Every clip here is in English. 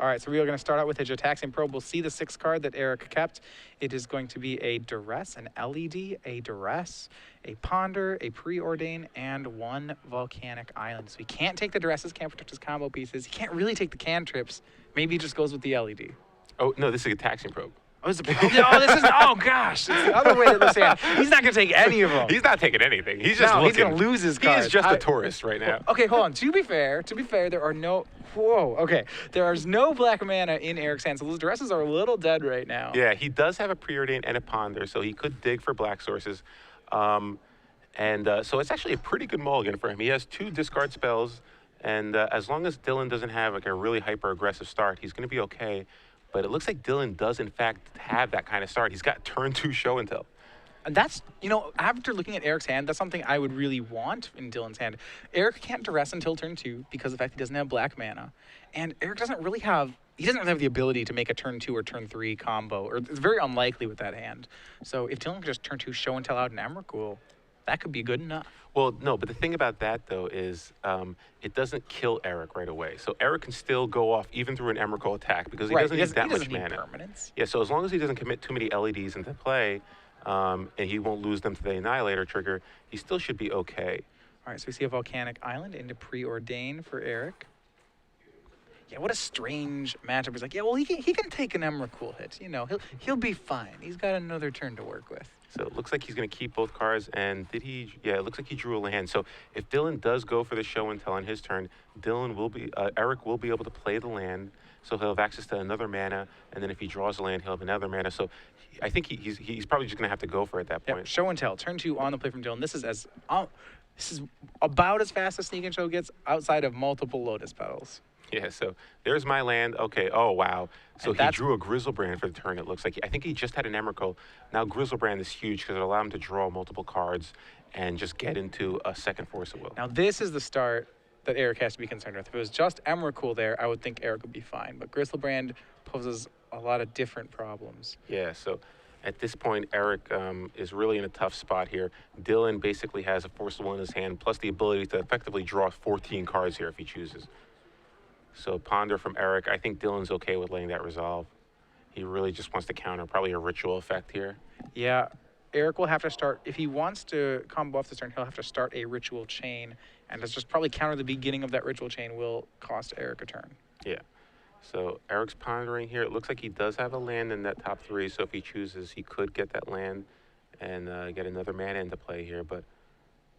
All right, so we are going to start out with a Jotaxian Probe. We'll see the 6th card that Eric kept. It is going to be a Duress, an LED, a Duress, a Ponder, a Preordain, and 1 Volcanic Island. So he can't take the Duresses, can't protect his combo pieces. He can't really take the cantrips. Maybe he just goes with the LED. Oh, no, this is a Jotaxian Probe. Oh, this is, oh gosh, it's the other way to understand. He's not going to take any of them. He's not taking anything. He's just looking. He's going to lose his cards. He is just a tourist right now. Okay, hold on. To be fair, there are no, there is no black mana in Eric's hand, so those Duresses are a little dead right now. Yeah, he does have a Preordain and a Ponder, so he could dig for black sources. So it's actually a pretty good mulligan for him. He has 2 discard spells, and as long as Dylan doesn't have like a really hyper-aggressive start, he's going to be okay. But it looks like Dylan does, in fact, have that kind of start. He's got turn 2 show and tell. And that's, after looking at Eric's hand, that's something I would really want in Dylan's hand. Eric can't Duress until turn 2 because of the fact he doesn't have black mana. And Eric doesn't really have the ability to make a turn 2 or turn 3 combo, or it's very unlikely with that hand. So if Dylan could just turn 2 show and tell out an Emrakul, that could be good enough. Well, no, but the thing about that, though, is it doesn't kill Eric right away. So Eric can still go off even through an Emrakul attack because he doesn't need that much mana. Permanence. Yeah, so as long as he doesn't commit too many LEDs into play, and he won't lose them to the Annihilator trigger, he still should be okay. All right, so we see a Volcanic Island into Preordain for Eric. Yeah, what a strange matchup. He's like, yeah, well, he can take an Emrakul hit. He'll be fine. He's got another turn to work with. So it looks like he's going to keep both cards, and did he? Yeah, it looks like he drew a land. So if Dylan does go for the show and tell on his turn, Eric will be able to play the land, so he'll have access to another mana, and then if he draws a land, he'll have another mana. So I think he's probably just going to have to go for it at that point. Yep, show and tell. Turn 2 on the play from Dylan. This is about as fast as Sneak and Show gets outside of multiple Lotus Petals. Yeah, so there's my land. Okay, oh, wow. So he drew a Grizzlebrand for the turn, it looks like. I think he just had an Emrakul. Now Grizzlebrand is huge because it allows him to draw multiple cards and just get into a second Force of Will. Now this is the start that Eric has to be concerned with. If it was just Emrakul there, I would think Eric would be fine. But Grizzlebrand poses a lot of different problems. Yeah, so at this point, Eric is really in a tough spot here. Dylan basically has a Force of Will in his hand, plus the ability to effectively draw 14 cards here if he chooses. So Ponder from Eric. I think Dylan's okay with letting that resolve. He really just wants to counter probably a ritual effect here. Yeah, Eric will have to start, if he wants to combo off this turn, he'll have to start a ritual chain, and to just probably counter the beginning of that ritual chain will cost Eric a turn. Yeah. So Eric's pondering here. It looks like he does have a land in that top 3, so if he chooses, he could get that land and get another mana into play here, but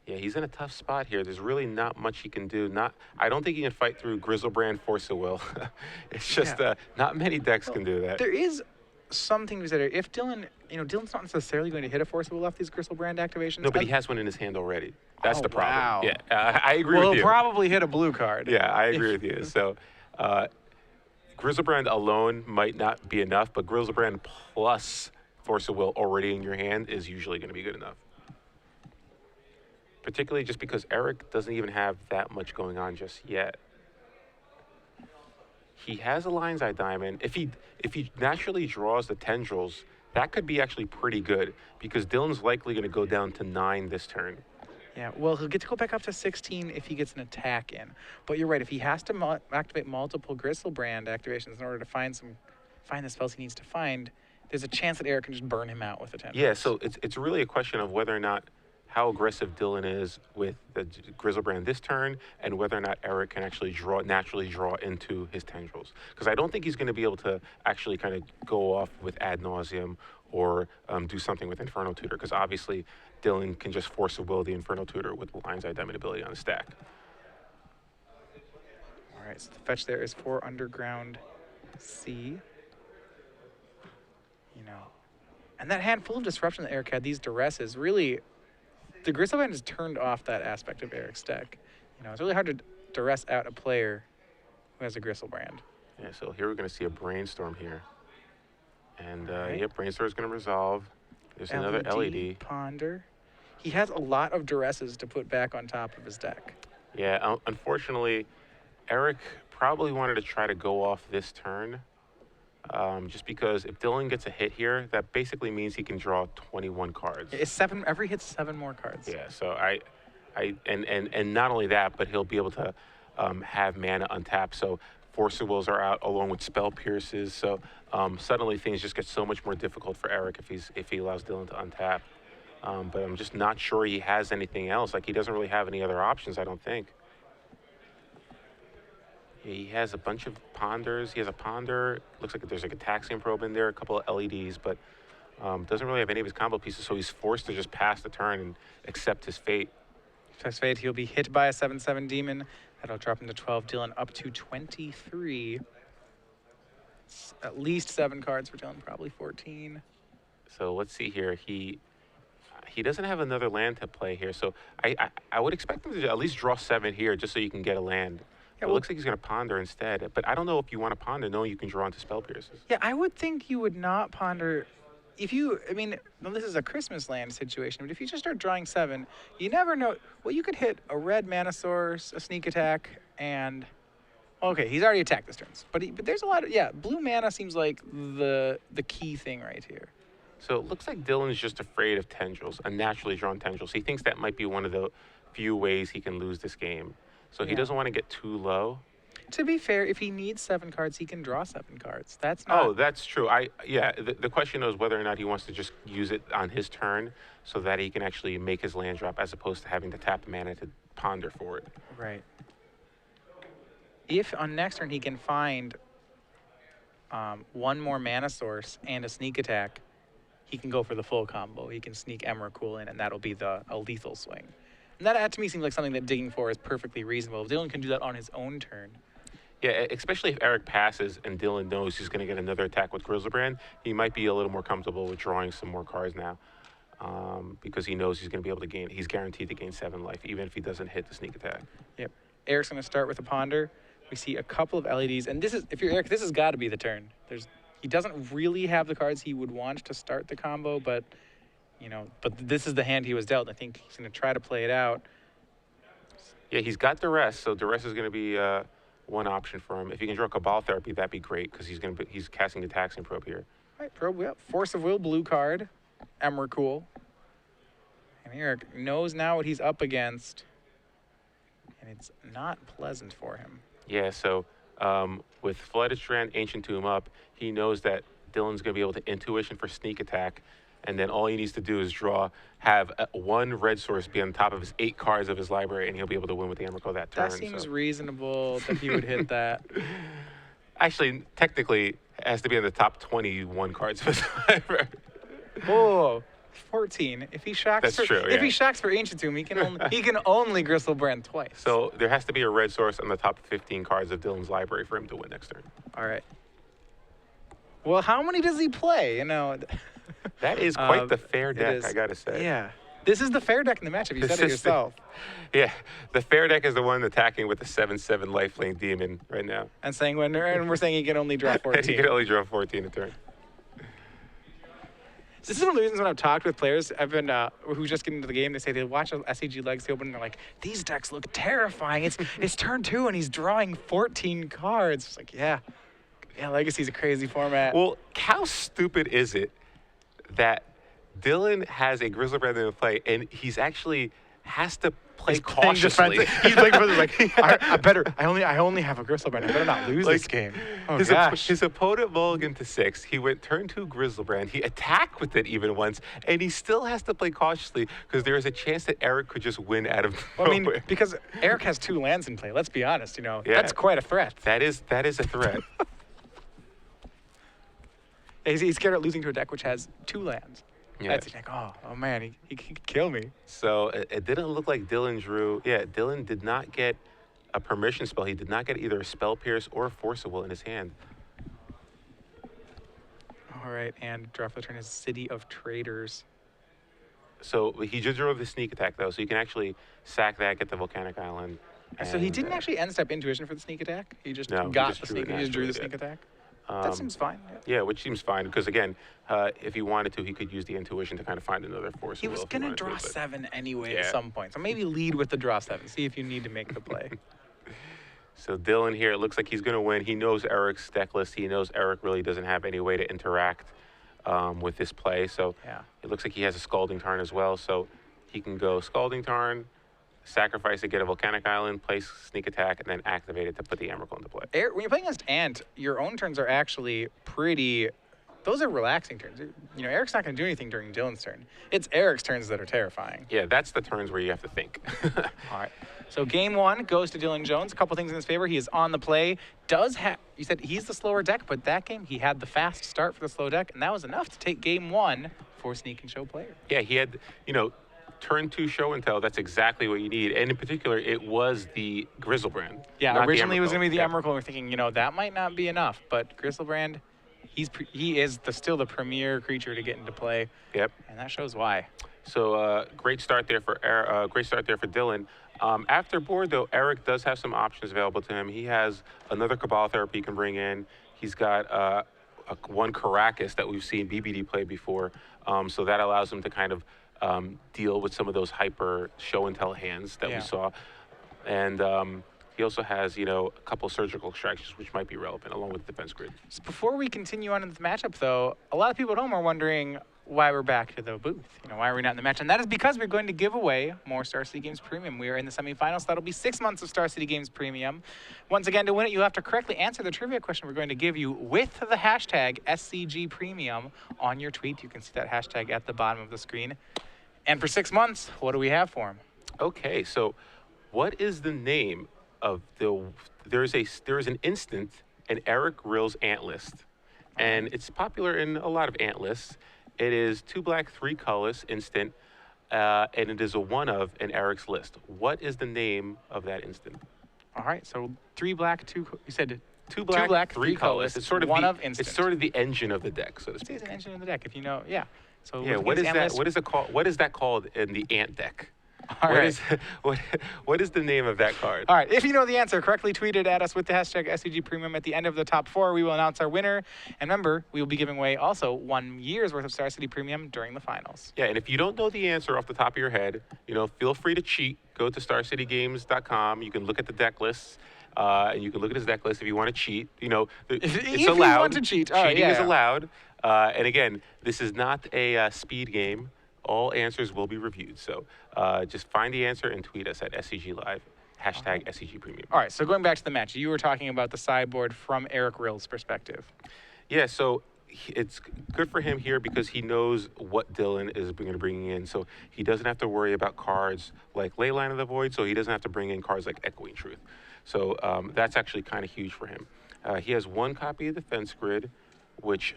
yeah, he's in a tough spot here. There's really not much he can do. I don't think he can fight through Grizzlebrand Force of Will. It's just not many decks can do that. There is something to consider. If Dylan, Dylan's not necessarily going to hit a Force of Will off these Grizzlebrand activations. No, but he has one in his hand already. That's the problem. Wow. Yeah, I agree with you. Well, he'll probably hit a blue card. Yeah, I agree with you. So Grizzlebrand alone might not be enough, but Grizzlebrand plus Force of Will already in your hand is usually going to be good enough. Particularly just because Eric doesn't even have that much going on just yet. He has a Lion's Eye Diamond. If he naturally draws the Tendrils, that could be actually pretty good because Dylan's likely going to go down to 9 this turn. Yeah, well, he'll get to go back up to 16 if he gets an attack in. But you're right, if he has to activate multiple Grizzlebrand activations in order to find the spells he needs to find, there's a chance that Eric can just burn him out with a Tendrils. Yeah, so it's really a question of whether or not how aggressive Dylan is with the Grizzlebrand this turn, and whether or not Eric can actually naturally draw into his Tendrils. Because I don't think he's going to be able to actually kind of go off with Ad Nauseam or do something with Inferno Tutor, because obviously Dylan can just Force of Will the Inferno Tutor with the Lion's Eye Diamond ability on the stack. All right, so the fetch there is for Underground Sea. And that hand full of disruption that Eric had, these Duresses, really, the Grizzlebrand has turned off that aspect of Eric's deck. It's really hard to Duress out a player who has a Grizzlebrand. Yeah, so here we're going to see a Brainstorm here. And, right. Yep, Brainstorm is going to resolve. There's another LED. Ponder. He has a lot of Duresses to put back on top of his deck. Yeah, unfortunately, Eric probably wanted to try to go off this turn. Just because if Dylan gets a hit here, that basically means he can draw 21 cards. It's 7. Every hit's 7 more cards. Yeah. So and not only that, but he'll be able to have mana untapped. So Force of Wills are out along with Spell Pierces. So suddenly things just get so much more difficult for Eric if he allows Dylan to untap. But I'm just not sure he has anything else. Like, he doesn't really have any other options, I don't think. Yeah, he has a bunch of ponders. He has a ponder. Looks like there's like a Taxium probe in there, a couple of LEDs, but doesn't really have any of his combo pieces, so he's forced to just pass the turn and accept his fate. His fate, he'll be hit by a 7/7 demon. That'll drop him to 12. Dylan up to 23. It's at least 7 cards for Dylan, probably 14. So let's see here. He doesn't have another land to play here, so I would expect him to at least draw 7 here just so you can get a land. Yeah, It looks like he's going to ponder instead, but I don't know if you want to ponder knowing you can draw into Spell Pierces. Yeah, I would think you would not ponder. I mean, well, this is a Christmas land situation, but if you just start drawing 7, you never know. Well, you could hit a red mana source, a sneak attack, and okay, he's already attacked this turn. But there's a lot of blue mana seems like the key thing right here. So it looks like Dylan's just afraid of tendrils, unnaturally drawn tendrils. He thinks that might be one of the few ways he can lose this game. So he doesn't want to get too low. To be fair, if he needs 7 cards, he can draw 7 cards. That's not. Oh, that's true. The question is whether or not he wants to just use it on his turn so that he can actually make his land drop as opposed to having to tap mana to ponder for it. Right. If on next turn he can find 1 more mana source and a sneak attack, he can go for the full combo. He can sneak Emrakul in, and that'll be a lethal swing. And that to me seems like something that digging for is perfectly reasonable. If Dylan can do that on his own turn. Yeah, especially if Eric passes and Dylan knows he's going to get another attack with Grizzlebrand, he might be a little more comfortable with drawing some more cards now because he knows he's going to be able to he's guaranteed to gain 7 life, even if he doesn't hit the sneak attack. Yep. Eric's going to start with a ponder. We see a couple of LEDs, and if you're Eric, this has got to be the turn. He doesn't really have the cards he would want to start the combo, but this is the hand he was dealt. I think he's going to try to play it out. Yeah, he's got Duress, so Duress is going to be one option for him. If he can draw Cabal Therapy, that'd be great because he's casting a Taxium Probe here. Right, probe. Yep. Force of Will, blue card, Emrakul, and Eric knows now what he's up against, and it's not pleasant for him. Yeah, so with Flooded Strand, Ancient Tomb up, he knows that Dylan's going to be able to Intuition for Sneak Attack, and then all he needs to do is have 1 red source be on top of his 8 cards of his library, and he'll be able to win with the Emrakul that turn. That seems reasonable that he would hit that. Actually, technically, it has to be in the top 21 cards of his library. Oh, 14. If he shocks If he shocks for Ancient Tomb, he can only Gristlebrand twice. So there has to be a red source on the top 15 cards of Dylan's library for him to win next turn. All right. Well, how many does he play? That is quite the fair deck, I gotta say. Yeah. This is the fair deck in the matchup. You said it yourself. Yeah. The fair deck is the one attacking with the 7/7 lifelink demon right now. And we're saying he can only draw 14. He can only draw 14 a turn. This is one of the reasons when I've talked with players who just get into the game, they say they watch a SCG Legacy Open and they're like, these decks look terrifying. It's turn 2 and he's drawing 14 cards. It's like, yeah, Legacy's a crazy format. Well, how stupid is it that Dylan has a Grizzlebrand in play and he's actually has to play cautiously? He's like, I only have a Grizzlebrand. I better not lose this game. Oh, his opponent mulliganed to 6. He went turn 2 Grizzlebrand. He attacked with it even once, and he still has to play cautiously because there is a chance that Eric could just win out of nowhere. I mean, because Eric has 2 lands in play. Let's be honest. That's quite a threat. That is a threat. He's scared of losing to a deck which has 2 lands. Yeah. That's like, oh man, he could kill me. So it didn't look like Dylan drew. Yeah, Dylan did not get a permission spell. He did not get either a Spell Pierce or a Force of Will in his hand. All right, and draw for the turn is City of Traders. So he just drew the Sneak Attack, though, so you can actually sack that, get the Volcanic Island. So he didn't actually end step Intuition for the sneak attack? He just drew the sneak attack? That seems fine. Yeah, which seems fine because, again, if he wanted to, he could use the Intuition to kind of find another Force. He was going to draw 7 anyway at some point. So maybe lead with the draw 7. See if you need to make the play. So Dylan here, it looks like he's going to win. He knows Eric's deck list. He knows Eric really doesn't have any way to interact with this play. So it looks like he has a Scalding Tarn as well. So he can go Scalding Tarn, sacrifice to get a Volcanic Island, place Sneak Attack, and then activate it to put the Emrakul into play. When you're playing against Ant, your own turns are actually pretty. Those are relaxing turns. You know, Eric's not going to do anything during Dylan's turn. It's Eric's turns that are terrifying. Yeah, that's the turns where you have to think. All right. So game one goes to Dylan Jones. A couple things in his favor. He is on the play. You said he's the slower deck, but that game he had the fast start for the slow deck, and that was enough to take game one for Sneak and Show player. Yeah, he had, turn 2 show and tell. That's exactly what you need. And in particular, it was the Grizzlebrand. Yeah, originally it was going to be the yeah. Emrakul. We're thinking, that might not be enough, but Grizzlebrand, he is still the premier creature to get into play. Yep. And that shows why. So great start there for Dylan. After board though, Eric does have some options available to him. He has another Cabal Therapy he can bring in. He's got one Caracas that we've seen BBD play before. So that allows him to kind of deal with some of those hyper show and tell hands that we saw. And he also has, a couple surgical extractions, which might be relevant, along with the defense grid. So before we continue on in the matchup, though, a lot of people at home are wondering why we're back to the booth. Why are we not in the match? And that is because we're going to give away more Star City Games Premium. We are in the semifinals. That'll be 6 months of Star City Games Premium. Once again, to win it, you have to correctly answer the trivia question we're going to give you with the hashtag SCG Premium on your tweet. You can see that hashtag at the bottom of the screen. And for 6 months, what do we have for him? Okay, so what is the name of there is an instant in Eric Rill's Ant list, and it's popular in a lot of Ant lists. It is 2 black, 3 colorless instant, and it is a one of in Eric's list. What is the name of that instant? All right, so 3 black, 2. You said 2 black, 3 colorless. It's sort of one of instant. It's sort of the engine of the deck, so to speak. It's an engine of the deck, if you know. Yeah. So yeah. What is that? What is it called? What is that called in the Ant deck? All right. What is the name of that card? All right. If you know the answer, correctly tweet it at us with the hashtag SCG Premium. At the end of the top 4, we will announce our winner. And remember, we will be giving away also 1 year's worth of Star City Premium during the finals. Yeah, and if you don't know the answer off the top of your head, feel free to cheat. Go to StarCityGames.com. You can look at the deck lists. And you can look at his deck list if you want to cheat. It's if allowed. You want to cheat. Cheating is allowed. And again, this is not a speed game. All answers will be reviewed. So just find the answer and tweet us at SCG Live, hashtag SCG Premium. All right, so going back to the match, you were talking about the sideboard from Eric Rill's perspective. Yeah, so it's good for him here because he knows what Dylan is going to bring in. So he doesn't have to worry about cards like Leyline of the Void, so he doesn't have to bring in cards like Echoing Truth. So that's actually kind of huge for him. He has 1 copy of Defense Grid, which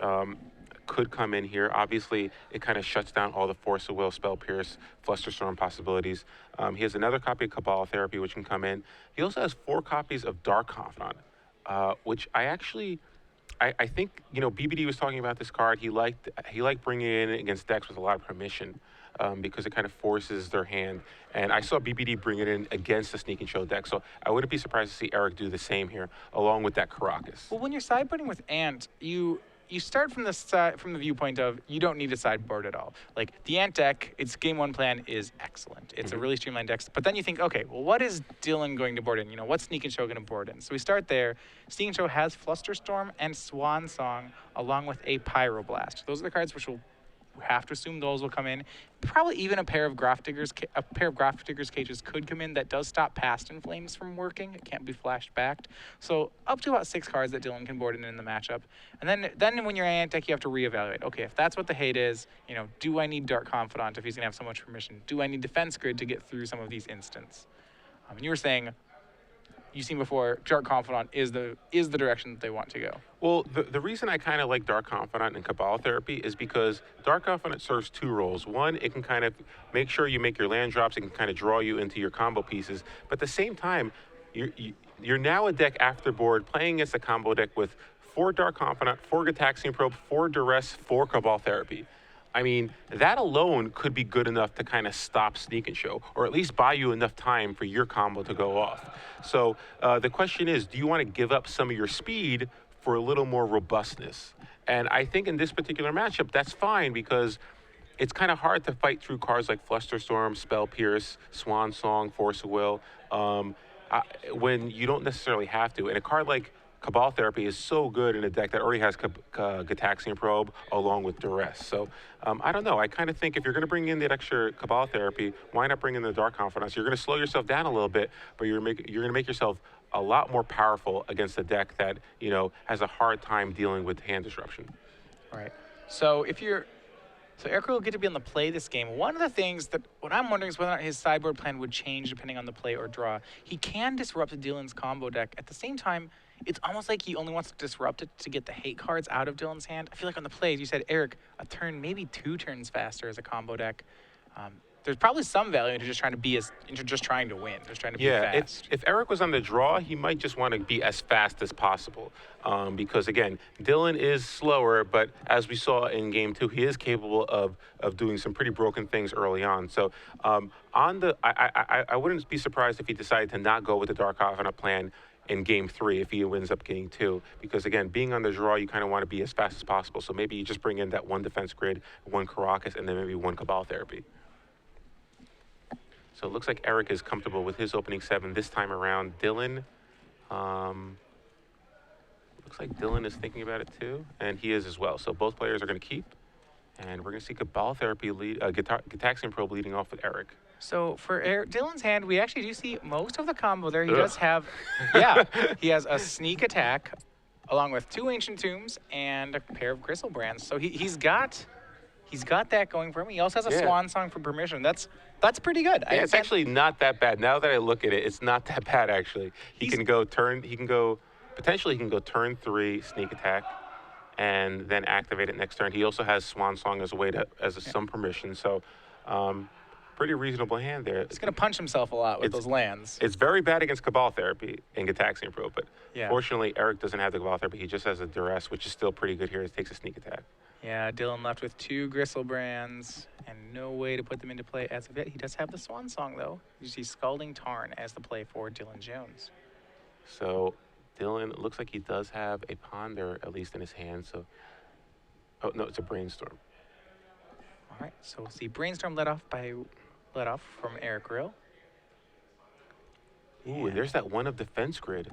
could come in here. Obviously, it kind of shuts down all the Force of Will, Spell Pierce, Flusterstorm possibilities. He has another copy of Cabal Therapy, which can come in. He also has 4 copies of Dark Confidant, which I think, BBD was talking about this card. He liked bringing it in against decks with a lot of permission because it kind of forces their hand. And I saw BBD bring it in against the Sneak and Show deck, so I wouldn't be surprised to see Eric do the same here, along with that Caracas. Well, when you're sideboarding with Ant, you start from the viewpoint of you don't need a sideboard at all. Like the Ant deck, its game 1 plan is excellent. It's a really streamlined deck. But then you think, okay, well, what is Dylan going to board in? What's Sneak and Show going to board in? So we start there. Sneak and Show has Flusterstorm and Swan Song, along with a Pyroblast. Those are the cards which we have to assume those will come in. Probably even a pair of Graph Diggers cages could come in. That does stop Past in Flames from working. It can't be flashed back. So up to about 6 cards that Dylan can board in the matchup. And then when you're in Ant deck, you have to reevaluate. Okay, if that's what the hate is, do I need Dark Confidant if he's gonna have so much permission? Do I need Defense Grid to get through some of these instants? And you were saying, you've seen before, Dark Confidant is the direction that they want to go. Well, the reason I kind of like Dark Confidant and Cabal Therapy is because Dark Confidant serves 2 roles. One, it can kind of make sure you make your land drops. It can kind of draw you into your combo pieces. But at the same time, you're now a deck after board playing against a combo deck with 4 Dark Confidant, 4 Gataxian Probe, 4 Duress, 4 Cabal Therapy. I mean, that alone could be good enough to kind of stop Sneak and Show, or at least buy you enough time for your combo to go off. So the question is, do you want to give up some of your speed for a little more robustness? And I think in this particular matchup, that's fine because it's kind of hard to fight through cards like Flusterstorm, Spell Pierce, Swan Song, Force of Will, when you don't necessarily have to. And a card like Cabal Therapy is so good in a deck that already has Gitaxian Probe along with Duress. So I don't know. I kind of think if you're going to bring in that extra Cabal Therapy, why not bring in the Dark Confidence? You're going to slow yourself down a little bit, but you're going to make yourself a lot more powerful against a deck that, has a hard time dealing with hand disruption. All right. So Eric will get to be on the play this game. One of the things that what I'm wondering is whether or not his sideboard plan would change depending on the play or draw. He can disrupt Dylan's combo deck. At the same time, it's almost like he only wants to disrupt it to get the hate cards out of Dylan's hand. I feel like on the plays, you said, Eric, a turn, maybe 2 turns faster as a combo deck. There's probably some value into just trying to win, just trying to be fast. If Eric was on the draw, he might just want to be as fast as possible. Because again, Dylan is slower, but as we saw in game 2, he is capable of doing some pretty broken things early on. So I wouldn't be surprised if he decided to not go with the Dark Confidant plan in game 3 if he ends up getting 2. Because again, being on the draw, you kind of want to be as fast as possible. So maybe you just bring in that 1 defense grid, 1 Caracas, and then maybe 1 Cabal Therapy. So it looks like Eric is comfortable with his opening 7 this time around. Dylan, looks like Dylan is thinking about it too, and he is as well. So both players are going to keep, and we're going to see Cabal Therapy lead, Gitaxian Probe leading off with Eric. So for Dylan's hand, we actually do see most of the combo there. He does have, he has a sneak attack along with 2 Ancient Tombs and a pair of Griselbrands. So he's got that going for him. He also has a Swan Song for permission. That's pretty good. Yeah, it's actually not that bad. Now that I look at it, it's not that bad actually. Potentially he can go turn 3 sneak attack and then activate it next turn. He also has Swan Song as a way to some permission. So pretty reasonable hand there. He's going to punch himself a lot with those lands. It's very bad against Cabal Therapy and Gitaxian Probe, but fortunately Eric doesn't have the Cabal Therapy. He just has a Duress, which is still pretty good here. It takes a sneak attack. Yeah, Dylan left with 2 Griselbrands and no way to put them into play as of yet. He does have the Swan Song, though. You see Scalding Tarn as the play for Dylan Jones. So Dylan, it looks like he does have a Ponder, at least in his hand. So, oh, no, it's a Brainstorm. All right, so we'll see Brainstorm let off from Eric Rill. Ooh, and there's that 1 of Defense Grid.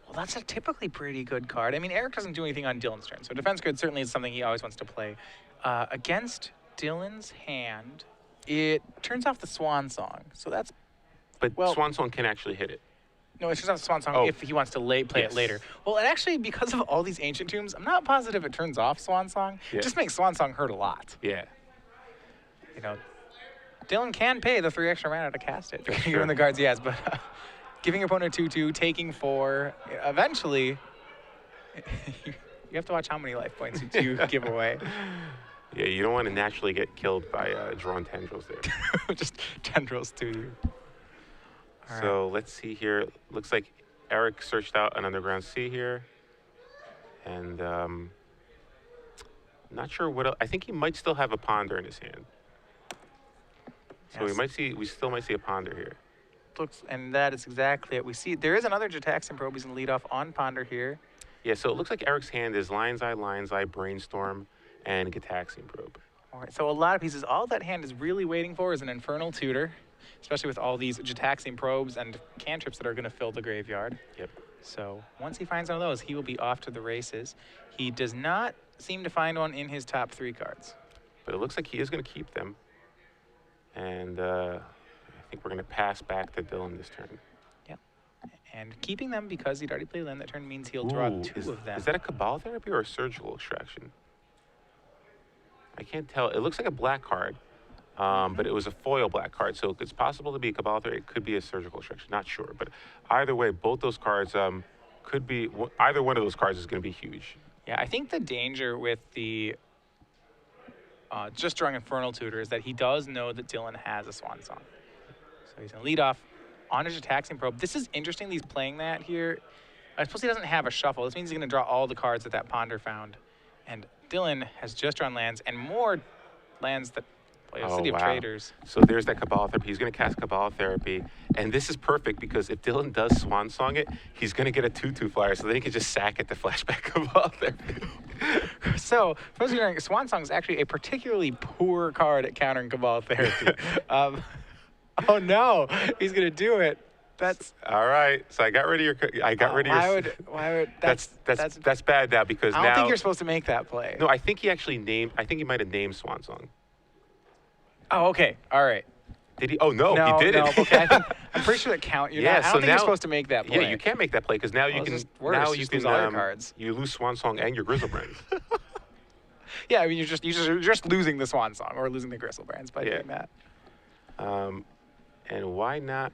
Well, that's a typically pretty good card. I mean, Eric doesn't do anything on Dylan's turn, so Defense Grid certainly is something he always wants to play. Against Dylan's hand, it turns off the Swan Song, so that's... But Swan Song can actually hit it. No, it turns off the Swan Song if he wants to play it later. Well, and actually, because of all these Ancient Tombs, I'm not positive it turns off Swan Song. It just makes Swan Song hurt a lot. Yeah. Dylan can pay the 3 extra mana to cast it, given the cards he has, but... Giving your opponent 2/2, taking 4. Eventually, you have to watch how many life points you give away. Yeah, you don't want to naturally get killed by drawn tendrils there. Just tendrils to you. So let's see here. Looks like Eric searched out an Underground Sea here. And not sure what else. I think he might still have a Ponder in his hand. So we still might see a Ponder here. And that is exactly it. We see there is another Gitaxian Probe. He's going to lead off on Ponder here. Yeah, so it looks like Eric's hand is Lion's Eye, Brainstorm, and Gitaxian Probe. All right, so a lot of pieces. All that hand is really waiting for is an Infernal Tutor, especially with all these Gitaxian Probes and cantrips that are going to fill the graveyard. Yep. So once he finds one of those, he will be off to the races. He does not seem to find one in his top 3 cards. But it looks like he is going to keep them. And... I think we're going to pass back to Dylan this turn. Yeah. And keeping them because he'd already played them that turn means he'll draw 2 of them. Is that a Cabal Therapy or a Surgical Extraction? I can't tell. It looks like a black card, but it was a foil black card, so it's possible to be a Cabal Therapy. It could be a Surgical Extraction. Not sure. But either way, both those cards could be... Either one of those cards is going to be huge. Yeah, I think the danger with the... just drawing Infernal Tutor is that he does know that Dylan has a Swan Song. So he's going to lead off on his Gitaxian Probe. This is interesting that he's playing that here. I suppose he doesn't have a shuffle. This means he's going to draw all the cards that Ponder found. And Dylan has just drawn lands and more lands that play a City of Traders. So there's that Cabal Therapy. He's going to cast Cabal Therapy. And this is perfect because if Dylan does Swan Song it, he's going to get a 2/2 flyer. So then he can just sack it to flashback Cabal Therapy. So, for those of you wondering, Swan Song is actually a particularly poor card at countering Cabal Therapy. Oh no, he's going to do it. That's All right. So I got rid of your. I got rid of your. why would That's bad now because I don't now. think you're supposed to make that play. No, I think he actually named. I think he might have named Swan Song. Oh, okay. All right. Did he? Oh no, No, he didn't. no. Okay, I'm pretty sure that count. Yeah, I don't so think now you're supposed to make that play. Yeah, you can't make that play because now you Well, can. it's just worse. Now You you just can lose all your cards. You lose Swan Song and your Grizzlebrand. Yeah, I mean you're just losing the Swan Song or losing the Gristlebrands by doing that. And why not?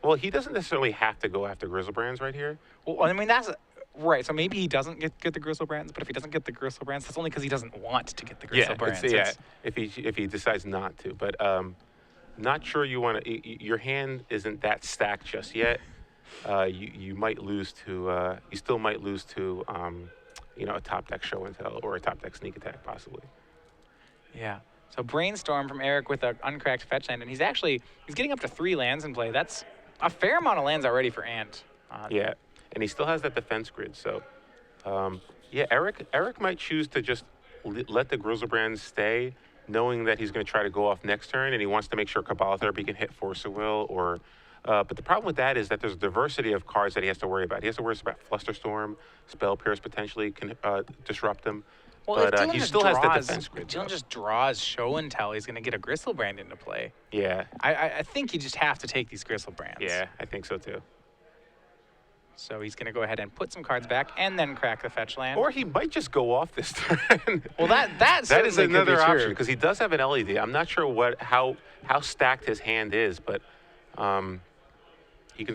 Well, he doesn't necessarily have to go after Grizzlebrands right here. Well, I mean that's right. So maybe he doesn't get the Gristlebrands, but if he doesn't get the Gristlebrands, that's only because he doesn't want to get the Gristlebrands. Yeah. If he decides not to, but not sure you want to. Your hand isn't that stacked just yet. You might lose to. You still might lose to. A top deck show and tell or a top deck sneak attack possibly. Yeah. So Brainstorm from Eric with an uncracked fetch land, and he's getting up to 3 lands in play. That's a fair amount of lands already for Ant. Yeah, and he still has that defense grid. So, Eric might choose to just let the Grizzlebrand stay, knowing that he's going to try to go off next turn, and he wants to make sure Cabal Therapy can hit Force of Will. But the problem with that is that there's a diversity of cards that he has to worry about. He has to worry about Flusterstorm, Spell Pierce potentially can disrupt him. Well, but he still has the defense If grid. Dylan just draws Show and Tell, he's going to get a Gristlebrand into play. Yeah. I think you just have to take these Gristlebrands. Yeah, I think so too. So he's going to go ahead and put some cards back and then crack the fetch land. Or he might just go off this turn. Well, that that is certainly could be another option true. because he does have an LED. I'm not sure how stacked his hand is, but he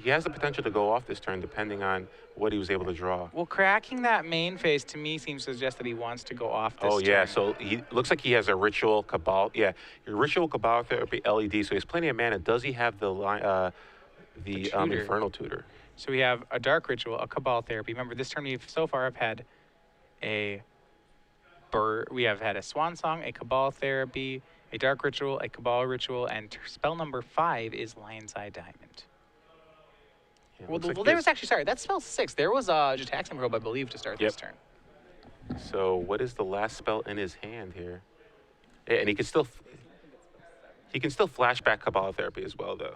has the potential to go off this turn depending on what he was able to draw. Well, cracking that main phase to me seems to suggest that he wants to go off this turn. Yeah, so he looks like he has a Ritual Cabal. Yeah, your Ritual Cabal Therapy LED. So he has plenty of mana. Does he have the Infernal Tutor? So we have a Dark Ritual, a Cabal Therapy. Remember, this turn we've so far have had we have had a Swan Song, a Cabal Therapy, a Dark Ritual, a Cabal Ritual, and spell number 5 is Lion's Eye Diamond. Yeah, Well, like there was actually, sorry, that's spell 6. There was a Jataxian Probe, I believe, to start this turn. So what is the last spell in his hand here? And he can still flashback Cabal Therapy as well, though.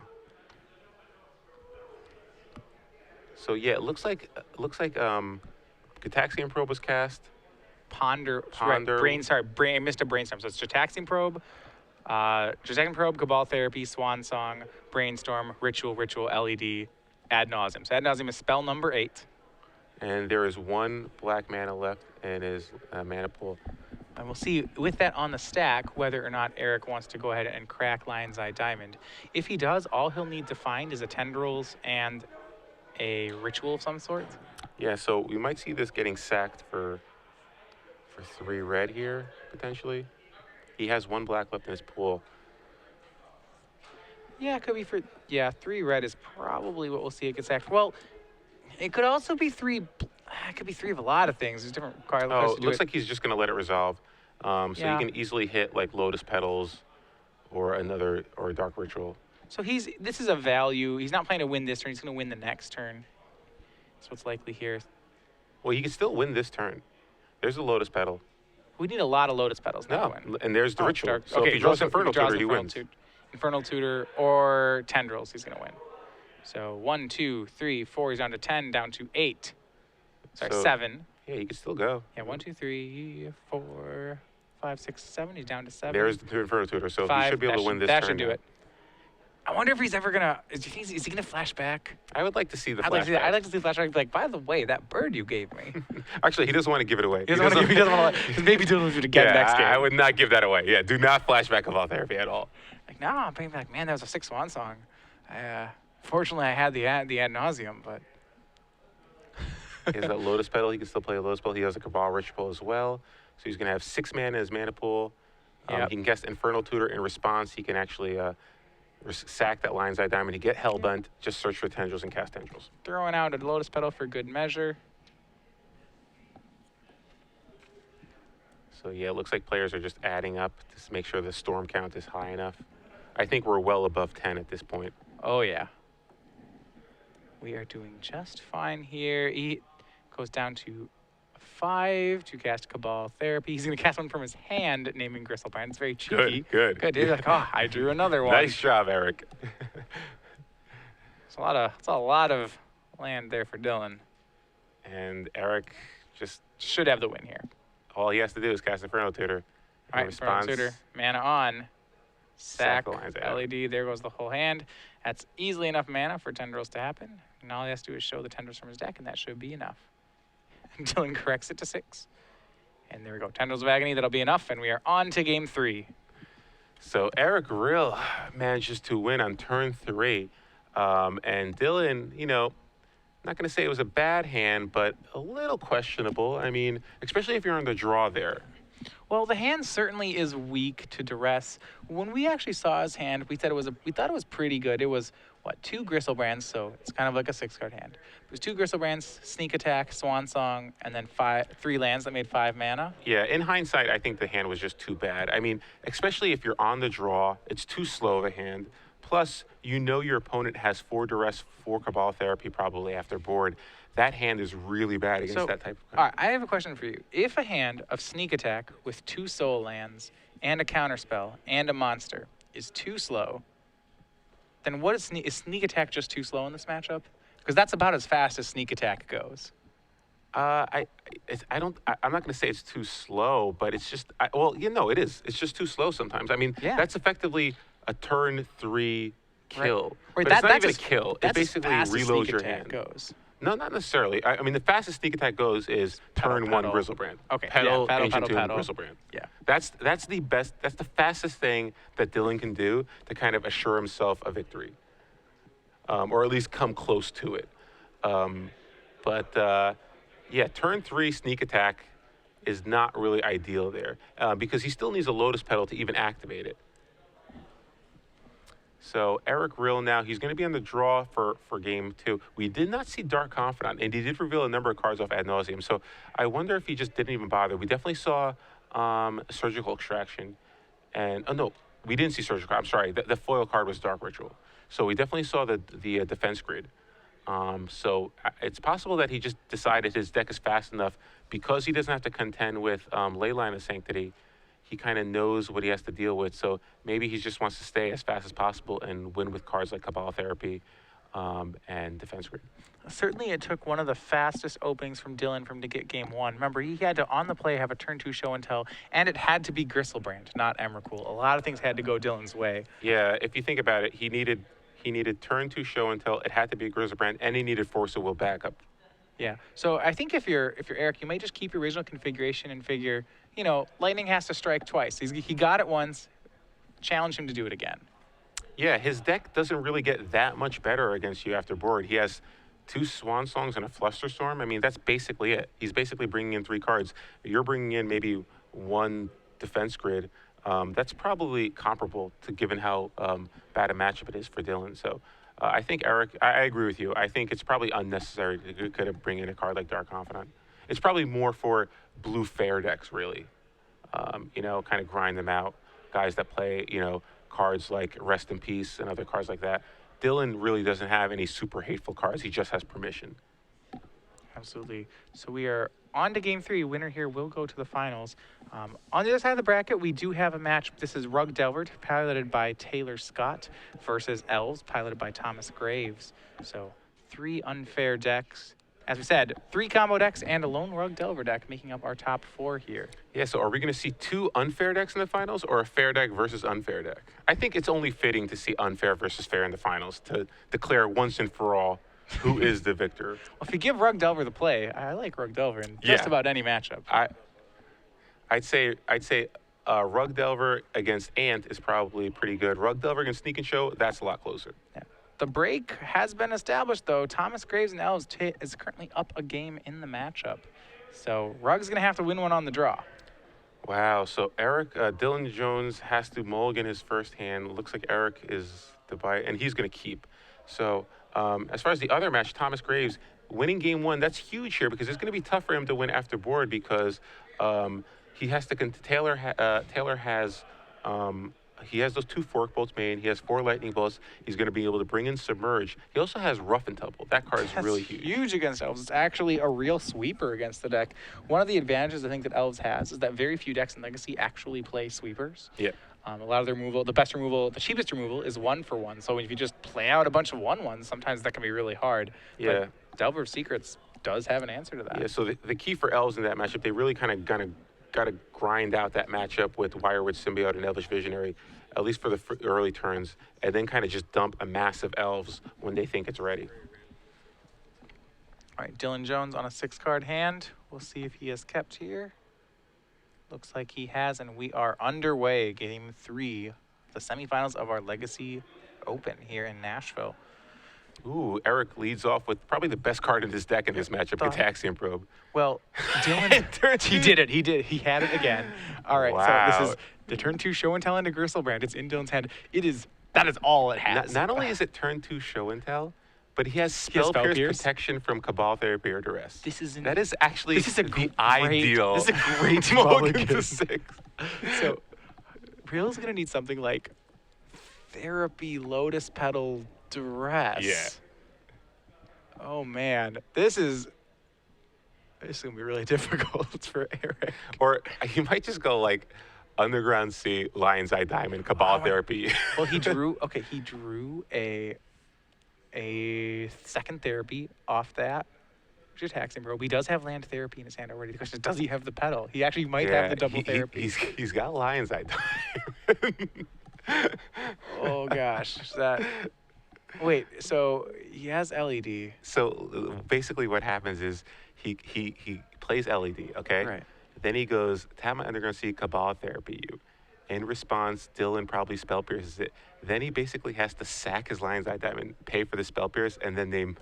So yeah, it looks like Jataxian Probe was cast. Ponder. Right, Mr. Brainstorm. So it's Jataxian Probe, Jataxian Probe, Cabal Therapy, Swan Song, Brainstorm, Ritual, LED, Ad Nauseam. So Ad Nauseam is spell number 8. And there is 1 black mana left in his mana pool. And we'll see with that on the stack whether or not Eric wants to go ahead and crack Lion's Eye Diamond. If he does, all he'll need to find is a Tendrils and a Ritual of some sort. Yeah, so we might see this getting sacked for 3 red here, potentially. He has 1 black left in his pool. Yeah, it could be 3 red is probably what we'll see it get sacked. Well, it could also be 3. It could be 3 of a lot of things. There's different cards. Oh, it looks like he's just going to let it resolve. So you can easily hit like Lotus Petals or a Dark Ritual. So this is a value. He's not playing to win this turn. He's going to win the next turn. That's what's likely here. Well, he can still win this turn. There's a Lotus Petal. We need a lot of Lotus Petals now to win. And there's the Ritual. So okay, if he draws Infernal Tutor, he wins. Infernal Tutor or Tendrils, he's going to win. So 1, 2, 3, 4. He's down to 10, down to 8. Sorry, 7. Yeah, he can still go. Yeah, 1, 2, 3, 4, 5, 6, 7. He's down to 7. There's the Infernal Tutor. So 5, he should be able to win this turn. That should do it. I wonder if he's ever gonna. Is he gonna flash back? I would like to see the I'd flashback. like to see the flashback. Be like, by the way, that bird you gave me. Actually, he doesn't want to give it away. He doesn't want to. Maybe do it again next game. I would not give that away. Yeah, do not flashback Cabal Therapy at all. Like, no, I'm being like, man, that was a 6 Swan Song. Fortunately, I had the ad nauseum, but. He has that Lotus Petal. He can still play a Lotus Petal. He has a Cabal Ritual as well. So he's going to have 6 mana in his mana pool. He can cast Infernal Tutor in response. He can actually sack that Lion's Eye Diamond. He get Hellbent. Just search for Tendrils and cast Tendrils. Throwing out a Lotus Petal for good measure. So yeah, it looks like players are just adding up to make sure the storm count is high enough. I think we're well above 10 at this point. Oh yeah. We are doing just fine here. He goes down to 5 to cast Cabal Therapy. He's going to cast one from his hand, naming Gristlebrand. It's very cheeky. Good. He's like, I drew another one. Nice job, Eric. It's a lot of land there for Dylan. And Eric just Should have the win here. all he has to do is cast Inferno Tutor. All right, Inferno Tutor, mana on. Sack Sack, the lands. LED, there goes the whole hand. That's easily enough mana for tendrils to happen. And all he has to do is show the tendrils from his deck, and that should be enough. And Dylan corrects it to 6. And there we go. Tendrils of Agony, that'll be enough, and we are on to game 3. So Eric Rill manages to win on turn 3. And Dylan, not going to say it was a bad hand, but a little questionable. I mean, especially if you're on the draw there. Well, the hand certainly is weak to duress. When we actually saw his hand, we thought it was pretty good. It was, 2 Gristlebrands, so it's kind of like a 6-card hand. It was 2 Gristlebrands, Sneak Attack, Swan Song, and then 3 lands that made 5 mana. Yeah, in hindsight, I think the hand was just too bad. I mean, especially if you're on the draw, it's too slow of a hand. Plus, your opponent has 4 duress, 4 Cabal Therapy probably after board. That hand is really bad against that type of card. All right, I have a question for you. If a hand of Sneak Attack with 2 soul lands and a counterspell and a monster is too slow, then what is Sneak Attack just too slow in this matchup? Because that's about as fast as Sneak Attack goes. I'm not going to say it's too slow, but it's just, it is. It's just too slow sometimes. I mean, Yeah. that's effectively a turn 3 kill. Right, But it's not that's even a as- kill. It that's as basically fast as reloads Sneak your Attack hand. goes. No, not necessarily. I mean, the fastest Sneak Attack goes is turn 1 Petal. Grizzlebrand. Okay, Petal, yeah, Petal, Ancient Petal, Tomb, Petal. Grizzlebrand. Yeah. That's the best. That's the fastest thing that Dylan can do to kind of assure himself a victory, or at least come close to it. Turn 3 Sneak Attack is not really ideal there because he still needs a Lotus Petal to even activate it. So Eric Rill now, he's going to be on the draw for game 2. We did not see Dark Confidant, and he did reveal a number of cards off ad nauseum. So I wonder if he just didn't even bother. We definitely saw Surgical Extraction. And, we didn't see Surgical. I'm sorry. The foil card was Dark Ritual. So we definitely saw the defense grid. So it's possible that he just decided his deck is fast enough because he doesn't have to contend with Leyline of Sanctity. He kind of knows what he has to deal with. So maybe he just wants to stay as fast as possible and win with cards like Cabal Therapy and Defense Grid. Certainly, it took one of the fastest openings from Dylan to get game 1. Remember, he had to, on the play, have a turn 2 show and tell, and it had to be Gristlebrand, not Emrakul. A lot of things had to go Dylan's way. Yeah, if you think about it, he needed turn 2 show and tell. It had to be a Grizzlebrand, and he needed Force of Will backup. Yeah. So I think if you're Eric, you may just keep your original configuration and figure, lightning has to strike twice. He got it once. Challenge him to do it again. Yeah, his deck doesn't really get that much better against you after board. He has 2 Swan Songs and a Flusterstorm. I mean, that's basically it. He's basically bringing in 3 cards. You're bringing in maybe 1 Defense Grid. That's probably comparable to given how bad a matchup it is for Dylan. So I think, Eric, I agree with you. I think it's probably unnecessary to kind of bring in a card like Dark Confidant. It's probably more for blue fair decks, really. Kind of grind them out. Guys that play, cards like Rest in Peace and other cards like that. Dylan really doesn't have any super hateful cards. He just has permission. Absolutely. So we are on to game 3. Winner here will go to the finals. On the other side of the bracket, we do have a match. This is Rug Delver, piloted by Taylor Scott, versus Elves, piloted by Thomas Graves. So 3 unfair decks. As we said, 3 combo decks and a lone Rug Delver deck making up our top 4 here. Yeah, so are we going to see 2 unfair decks in the finals or a fair deck versus unfair deck? I think it's only fitting to see unfair versus fair in the finals to declare once and for all who is the victor. Well, if you give Rug Delver the play, I like Rug Delver in just about any matchup. I'd say Rug Delver against Ant is probably pretty good. Rug Delver against Sneak and Show, that's a lot closer. Yeah. The break has been established, though. Thomas Graves and Elves is currently up a game in the matchup. So Rug's going to have to win one on the draw. Wow. So Dylan Jones has to mulligan his first hand. Looks like Eric is the buy, and he's going to keep. So as far as the other match, Thomas Graves winning game 1, that's huge here because it's going to be tough for him to win after board because he has to. Taylor has. He has those 2 Fork Bolts made. He has 4 Lightning Bolts. He's going to be able to bring in Submerge. He also has Rough and Tumble. That card is really huge. Huge against Elves. It's actually a real sweeper against the deck. One of the advantages I think that Elves has is that very few decks in Legacy actually play sweepers. Yeah. A lot of their removal, the best removal, the cheapest removal is 1-for-1. So if you just play out a bunch of 1/1s, sometimes that can be really hard. Yeah. But Delver of Secrets does have an answer to that. Yeah, so the key for elves in that matchup, they really kind of got to grind out that matchup with Wirewitch Symbiote and Elvish Visionary, at least for the early turns, and then kind of just dump a massive elves when they think it's ready. All right, Dylan Jones on a 6-card hand. We'll see if he has kept here. Looks like he has, and we are underway. Game 3, the semifinals of our Legacy Open here in Nashville. Ooh, Eric leads off with probably the best card in his deck in this matchup, Gataxian Probe. Well, Dylan, he did it. He did it. He had it again. All right, Wow. so this is the turn 2 Show and Tell into Gristlebrand. It's in Dylan's hand. That is all it has. Not only is it turn 2 Show and Tell, but he has Spell Pierce protection from Cabal Therapy or Duress. That is actually the ideal. This is a great mulligan to 6. So, Rill's going to need something like Therapy, Lotus Petal, Duress. Yeah. Oh, man. This is going to be really difficult for Eric. Or he might just go like Underground Sea, Lion's Eye Diamond, Cabal Therapy. Well, he drew a second therapy off that, which attacks him, bro. He does have land therapy in his hand already. The question is, does he have the pedal? He actually might have the double therapy. He's got Lion's Eye Diamond. Oh, gosh. Wait, so he has LED. So basically what happens is he plays LED, okay? Right. Then he goes, tap my Underground Sea, Cabal Therapy you. In response, Dylan probably Spell Pierces it. Then he basically has to sack his Lion's Eye Diamond, pay for the Spell Pierce, and then name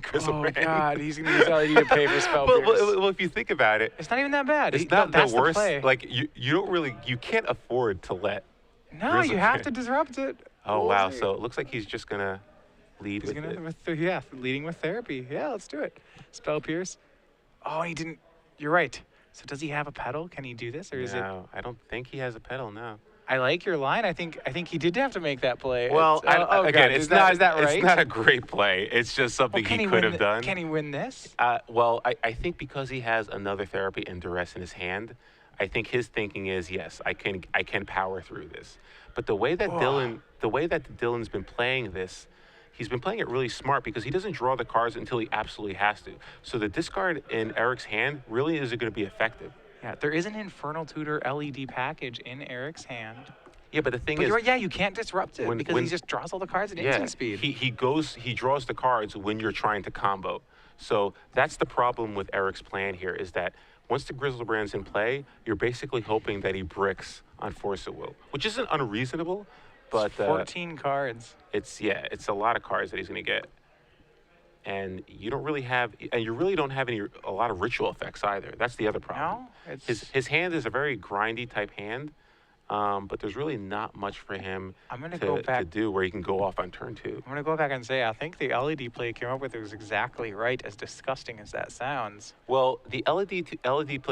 Gristlebrand. Oh, God, he's going to use LED to pay for Spell Pierce. Well, if you think about it, it's not even that bad. It's not the worst. Play. Like, you can't afford to let No, you have to disrupt it. Oh, wow. So it looks like he's just going to lead with it. Leading with therapy. Yeah, let's do it. Spell Pierce. Oh, he didn't. You're right. So does he have a pedal? Can he do this, or is it? No, I don't think he has a pedal. No. I like your line. I think he did have to make that play. Well, again, is that right? It's not a great play. It's just something he could have done. Can he win this? Well, I think because he has another therapy and Duress in his hand, I think his thinking is, yes, I can power through this. But the way that Dylan's been playing this, he's been playing it really smart because he doesn't draw the cards until he absolutely has to. So the discard in Eric's hand really isn't going to be effective. Yeah, there is an Infernal Tutor LED package in Eric's hand. Yeah, but the thing is, you're right, yeah, you can't disrupt it because he just draws all the cards at instant speed. He draws the cards when you're trying to combo. So that's the problem with Eric's plan here, is that once the Grizzlebrand's in play, you're basically hoping that he bricks on Force of Will, which isn't unreasonable, but 14 cards. It's a lot of cards that he's going to get. And you really don't have a lot of ritual effects either. That's the other problem. No, his hand is a very grindy type hand, but there's really not much for him to do where he can go off on turn 2. I'm gonna go back and say I think the LED play came up with was exactly right, as disgusting as that sounds. Well, the LED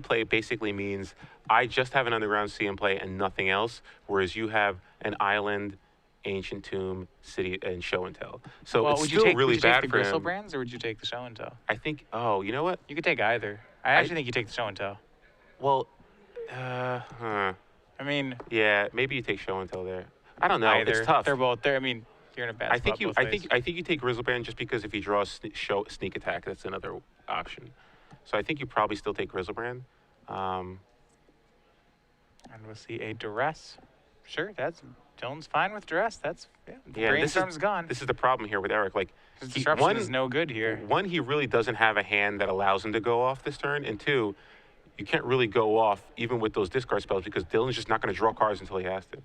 play basically means I just have an Underground Sea in play and nothing else, whereas you have an island, Ancient Tomb, City, and Show and Tell. So it's still really bad for him. Would you take the Gristlebrand's or would you take the Show and Tell? I think. Oh, you know what? You could take either. I actually think you take the Show and Tell. Well, I mean. Yeah, maybe you take Show and Tell there. I don't know. Either. It's tough. They're both there. I mean, you're in a bad spot. I think you take Grizzlebrand just because if he draws Sneak Attack, that's another option. So I think you probably still take Grizzlebrand. And we'll see a Duress. Sure, Dylan's fine with Duress. Brainstorm's gone. This is the problem here with Eric. Like, his disruption is no good here. One, he really doesn't have a hand that allows him to go off this turn, and two, you can't really go off even with those discard spells because Dylan's just not going to draw cards until he has to.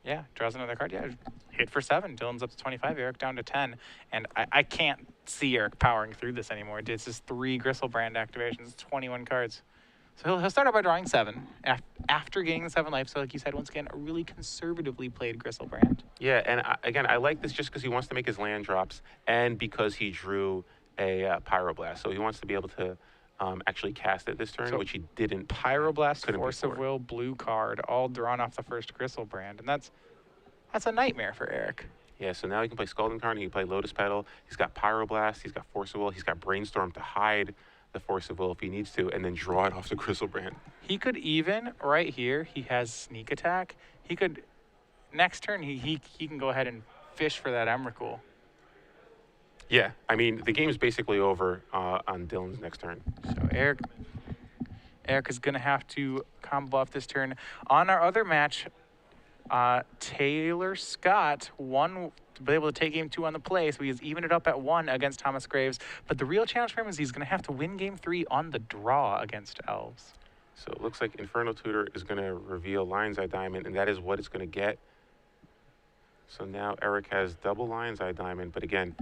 Yeah, draws another card. Yeah, hit for 7. Dylan's up to 25. Eric down to 10. And I can't see Eric powering through this anymore. It's just 3 Gristlebrand activations, 21 cards. So he'll start out by drawing 7 after gaining the 7 life. So like you said, once again, a really conservatively played Gristlebrand. Yeah, and again, I like this just because he wants to make his land drops and because he drew a Pyroblast. So he wants to be able to actually cast it this turn, which he didn't. Pyroblast, Force of Will, blue card, all drawn off the first Gristlebrand. And that's a nightmare for Eric. Yeah, so now he can play Scalding Tarn, he can play Lotus Petal. He's got Pyroblast, he's got Force of Will, he's got Brainstorm to hide the force of will if he needs to, and then draw it off the Grizzlebrand. He could even, right here, he has sneak attack. He could, next turn, he can go ahead and fish for that Emrakul. Yeah, I mean, the game's basically over on Dylan's next turn. So Eric is going to have to combo off this turn. On our other match, Taylor Scott won to be able to take game 2 on the play, so he has evened it up at 1 against Thomas Graves. But the real challenge for him is he's going to have to win game 3 on the draw against Elves. So it looks like Infernal Tutor is going to reveal Lion's Eye Diamond, and that is what it's going to get. So now Eric has double Lion's Eye Diamond, but again,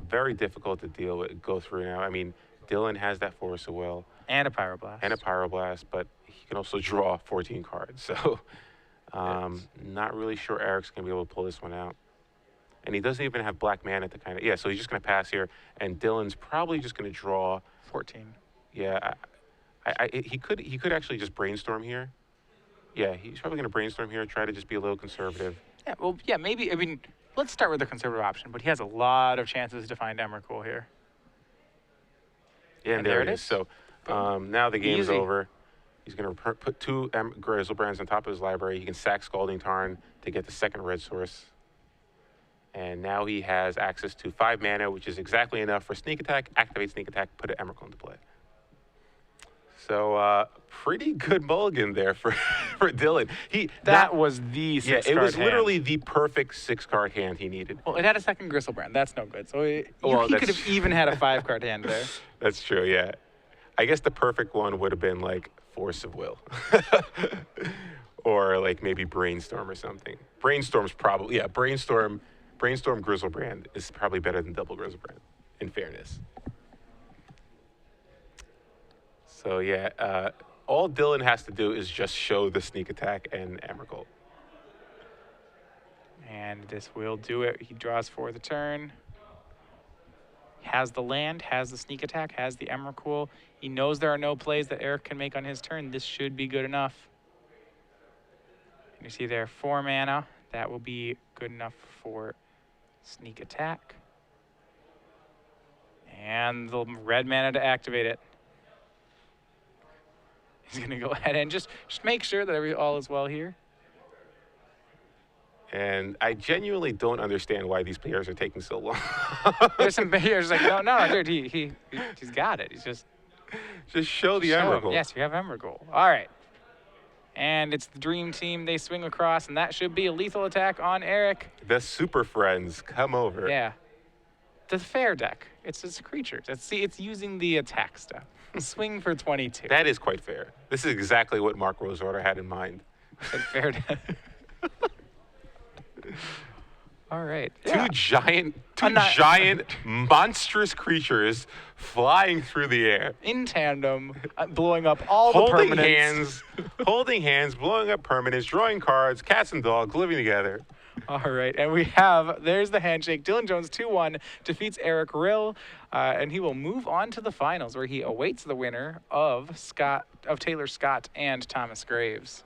very difficult to go through now. I mean, Dylan has that Force of Will. And a Pyroblast. But he can also draw 14 cards. So not really sure Eric's going to be able to pull this one out. And he doesn't even have black mana to kind of... Yeah, so he's just going to pass here. And Dylan's probably just going to draw... 14. Yeah, he could actually just brainstorm here. Yeah, he's probably going to brainstorm here, try to just be a little conservative. Yeah, well, yeah, maybe... I mean, let's start with the conservative option. But he has a lot of chances to find Emrakul here. Yeah, and there it is. So now the game's over. He's going to put 2 Grizzlebrands on top of his library. He can sack Scalding Tarn to get the second red source. And now he has access to 5 mana, which is exactly enough for Sneak Attack, activate Sneak Attack, put an Emrakul into play. So pretty good mulligan there for Dylan. That was the 6-card hand. It was hand. literally the perfect 6-card hand he needed. Well, it had a second Grizzlebrand. That's no good. So he could have even had a 5-card hand there. That's true, yeah. I guess the perfect one would have been like Force of Will. Or like maybe Brainstorm or something. Brainstorm's probably, yeah, Brainstorm Grizzlebrand is probably better than double Grizzlebrand, in fairness. So yeah, all Dylan has to do is just show the Sneak Attack and Emrakul. And this will do it. He draws for the turn. Has the land, has the Sneak Attack, has the Emrakul. He knows there are no plays that Eric can make on his turn. This should be good enough. You see there, 4 mana. That will be good enough for Sneak Attack. And the red mana to activate it. He's going to go ahead and just make sure that all is well here. And I genuinely don't understand why these players are taking so long. There's some players like, no, dude, he's got it. He's just show the Emrakul. Yes, you have Emrakul. All right. And it's the Dream Team. They swing across, and that should be a lethal attack on Eric. The Super Friends come over. Yeah. The fair deck. It's just creatures. It's using the attack stuff. Swing for 22. That is quite fair. This is exactly what Mark Rosewater had in mind. Fair deck. All right. Two giant, monstrous creatures flying through the air. In tandem, blowing up all the permanents. Holding hands, blowing up permanents, drawing cards, cats and dogs living together. All right, and there's the handshake. Dylan Jones 2-1 defeats Eric Rill, and he will move on to the finals where he awaits the winner of Taylor Scott and Thomas Graves.